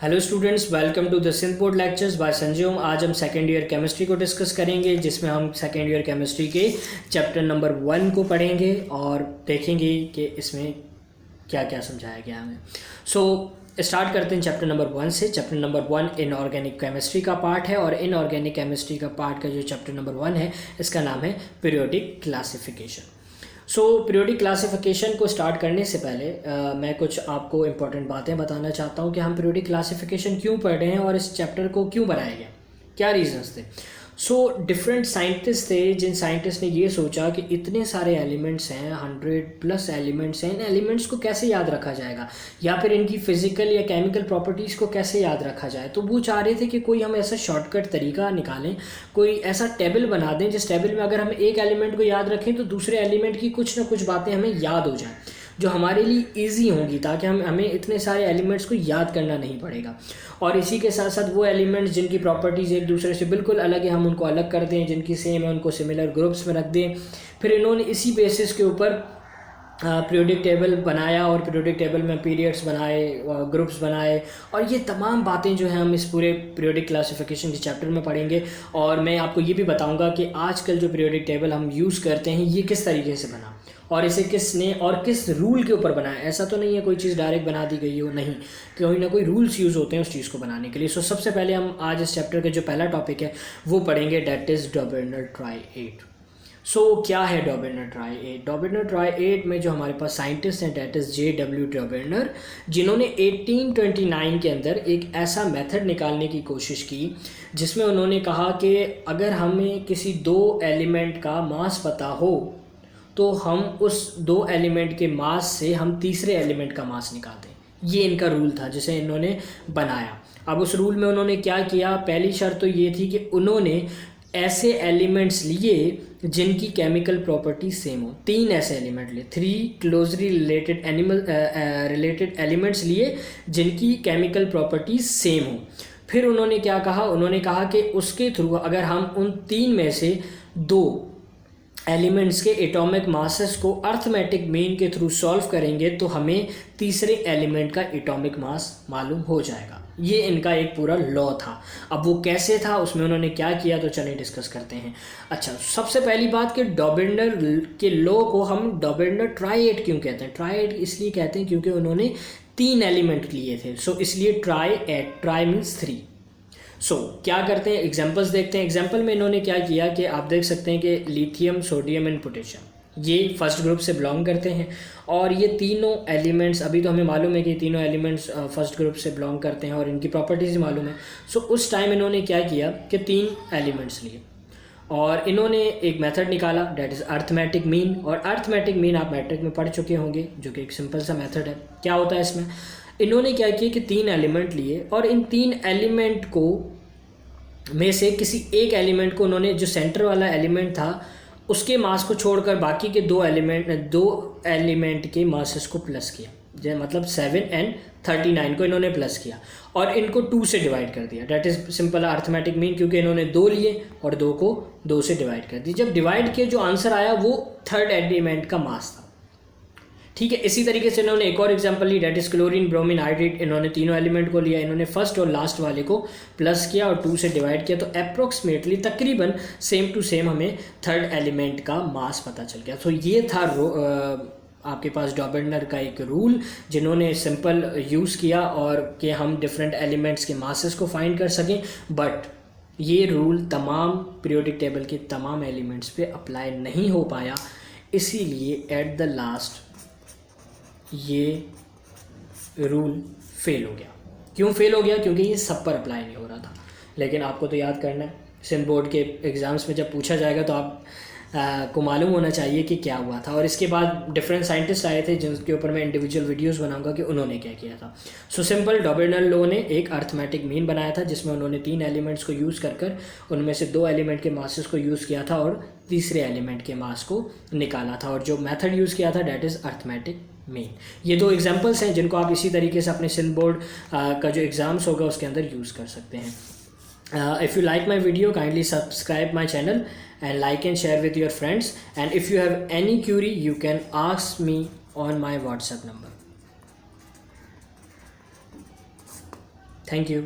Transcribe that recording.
Hello students, welcome to the Sindh board lectures by Sanjeev. आज हम second year chemistry को discuss करेंगे, जिसमें हम सेकेंड ईयर केमिस्ट्री के चैप्टर नंबर 1 को पढ़ेंगे और देखेंगे कि इसमें क्या क्या समझाया गया हमें। स्टार्ट करते हैं चैप्टर नंबर 1 से। चैप्टर नंबर 1 इनऑर्गेनिक केमिस्ट्री का पार्ट है और इनऑर्गेनिक केमिस्ट्री का पार्ट का जो चैप्टर नंबर 1 है, इसका नाम है पीरियोडिक क्लासिफिकेशन। पीरियोडिक क्लासिफिकेशन को स्टार्ट करने से पहले मैं कुछ आपको इम्पोर्टेंट बातें बताना चाहता हूँ कि हम पीरियोडिक क्लासिफिकेशन क्यों पढ़ रहे हैं और इस चैप्टर को क्यों बनाया गया, क्या रीजंस थे। डिफरेंट साइंटिस्ट थे, जिन साइंटिस्ट ने ये सोचा कि इतने सारे एलिमेंट्स हैं, 100+ एलिमेंट्स हैं, इन एलिमेंट्स को कैसे याद रखा जाएगा या फिर इनकी फिजिकल या केमिकल प्रॉपर्टीज़ को कैसे याद रखा जाए। तो वो चाह रहे थे कि कोई हम ऐसा शॉर्टकट तरीका निकालें, कोई ऐसा टेबल बना दें जिस टेबल में अगर हम एक एलिमेंट को याद रखें तो दूसरे एलिमेंट की कुछ ना कुछ बातें हमें याद हो जाएं, जो हमारे लिए इजी होंगी, ताकि हमें इतने सारे एलिमेंट्स को याद करना नहीं पड़ेगा। और इसी के साथ साथ वो एलिमेंट्स जिनकी प्रॉपर्टीज़ एक दूसरे से बिल्कुल अलग है, हम उनको अलग कर दें, जिनकी सेम है उनको सिमिलर ग्रुप्स में रख दें। फिर इन्होंने इसी बेसिस के ऊपर पीरियोडिक टेबल बनाया और पीरियोडिक टेबल में पीरियड्स बनाए, ग्रुप्स बनाए, और ये तमाम बातें जो हैं हम इस पूरे पीरियोडिक क्लासिफिकेशन के चैप्टर में पढ़ेंगे। और मैं आपको ये भी बताऊंगा कि आजकल जो पीरियोडिक टेबल हम यूज़ करते हैं ये किस तरीके से बना और इसे किसने और किस रूल के ऊपर बनाया। ऐसा तो नहीं है कोई चीज़ डायरेक्ट बना दी गई हो, नहीं, कोई ना कोई रूल्स यूज़ होते हैं उस चीज़ को बनाने के लिए। सबसे पहले हम आज इस चैप्टर का जो पहला टॉपिक है वो पढ़ेंगे, डेट इज़ डॉबर्नर ट्राइएट। क्या है डॉबर्नर ट्राइएट? डॉबर्नर ट्राइएट में जो हमारे पास साइंटिस्ट हैं, डेट इज़ J.W. डॉबर्नर, जिन्होंने 1829 के अंदर एक ऐसा मेथड निकालने की कोशिश की जिसमें उन्होंने कहा कि अगर हमें किसी दो एलिमेंट का मास पता हो तो हम उस दो एलिमेंट के मास से हम तीसरे एलिमेंट का मास निकाल दें। ये इनका रूल था जिसे इन्होंने बनाया। अब उस रूल में उन्होंने क्या किया, पहली शर्त तो ये थी कि उन्होंने ऐसे एलिमेंट्स लिए जिनकी केमिकल प्रॉपर्टी सेम हो। 3 ऐसे एलिमेंट लिए, 3 क्लोजली रिलेटेड एलिमेंट्स लिए जिनकी केमिकल प्रॉपर्टी सेम हो। फिर उन्होंने क्या कहा, उन्होंने कहा कि उसके थ्रू अगर हम उन 3 में से 2 एलिमेंट्स के एटॉमिक मासेस को अर्थमेटिक मीन के थ्रू सॉल्व करेंगे तो हमें तीसरे एलिमेंट का एटॉमिक मास मालूम हो जाएगा। ये इनका एक पूरा लॉ था। अब वो कैसे था, उसमें उन्होंने क्या किया, तो चलिए डिस्कस करते हैं। अच्छा, सबसे पहली बात कि डॉबर्नर के लॉ को हम डॉबर्नर ट्राइएट क्यों कहते हैं? ट्राइएट इसलिए कहते हैं क्योंकि उन्होंने 3 एलिमेंट लिए थे, इसलिए ट्राइएट, ट्राई मीन्स 3। क्या करते हैं, एग्जांपल्स देखते हैं। एग्जांपल में इन्होंने क्या किया कि आप देख सकते हैं कि लिथियम, सोडियम एंड पोटेशियम ये फर्स्ट ग्रुप से बिलोंग करते हैं और ये तीनों एलिमेंट्स, अभी तो हमें मालूम है कि तीनों एलिमेंट्स फर्स्ट ग्रुप से बिलोंग करते हैं और इनकी प्रॉपर्टीज़ मालूम है। उस टाइम इन्होंने क्या किया कि 3 एलिमेंट्स लिए और इन्होंने एक मेथड निकाला, डेट इज़ अर्थमेटिक मीन। और अर्थमेटिक मीन आप मैट्रिक में पढ़ चुके होंगे, जो कि एक सिंपल सा मेथड है। क्या होता है इसमें, इन्होंने क्या किया कि 3 एलिमेंट लिए और इन 3 एलिमेंट को में से किसी एक एलिमेंट को उन्होंने, जो सेंटर वाला एलिमेंट था उसके मास को छोड़कर बाकी के 2 एलिमेंट के मासेस को प्लस किया, मतलब 7 एंड 39 को इन्होंने प्लस किया और इनको 2 से डिवाइड कर दिया। That is simple arithmetic mean, क्योंकि इन्होंने 2 लिए और 2 को 2 से डिवाइड कर दिया। जब डिवाइड किया जो आंसर आया वो थर्ड एलिमेंट का मास था। ठीक है, इसी तरीके से इन्होंने एक और एग्जांपल ली, that is chlorine, bromine, hydrate. इन्होंने तीनों एलिमेंट को लिया, इन्होंने फर्स्ट और लास्ट वाले को प्लस किया और 2 से डिवाइड किया, तो अप्रोक्सीमेटली तकरीबन सेम टू सेम हमें थर्ड एलिमेंट का मास पता चल गया। ये था आपके पास डॉबर्नर का एक रूल, जिन्होंने सिंपल यूज़ किया और कि हम डिफरेंट एलिमेंट्स के मासेस को फाइंड कर सकें। बट ये रूल तमाम पीरियोडिक टेबल के तमाम एलिमेंट्स पे अप्लाई नहीं हो पाया, इसीलिए एट द लास्ट ये रूल फेल हो गया। क्यों फेल हो गया? क्योंकि ये सब पर अप्लाई नहीं हो रहा था। लेकिन आपको तो याद करना है, सिंध बोर्ड के एग्ज़ाम्स में जब पूछा जाएगा तो आप को मालूम होना चाहिए कि क्या हुआ था। और इसके बाद डिफरेंट साइंटिस्ट आए थे जिनके ऊपर मैं इंडिविजुअल वीडियोस बनाऊंगा कि उन्होंने क्या किया था। सिंपल डॉबर्नर लॉ ने एक अर्थमेटिक मीन बनाया था जिसमें उन्होंने 3 एलिमेंट्स को यूज़ कर उनमें से 2 एलिमेंट के मासेस को यूज़ किया था और तीसरे एलिमेंट के मास को निकाला था। और जो मेथड यूज़ किया था डेट इज़ अर्थमेटिक मीन। ये 2 एग्जाम्पल्स हैं जिनको आप इसी तरीके से अपने सिंध बोर्ड का जो एग्ज़ाम्स होगा उसके अंदर यूज़ कर सकते हैं। If you like my video, kindly subscribe my channel and like and share with your friends. And if you have any query, you can ask me on my WhatsApp number. Thank you.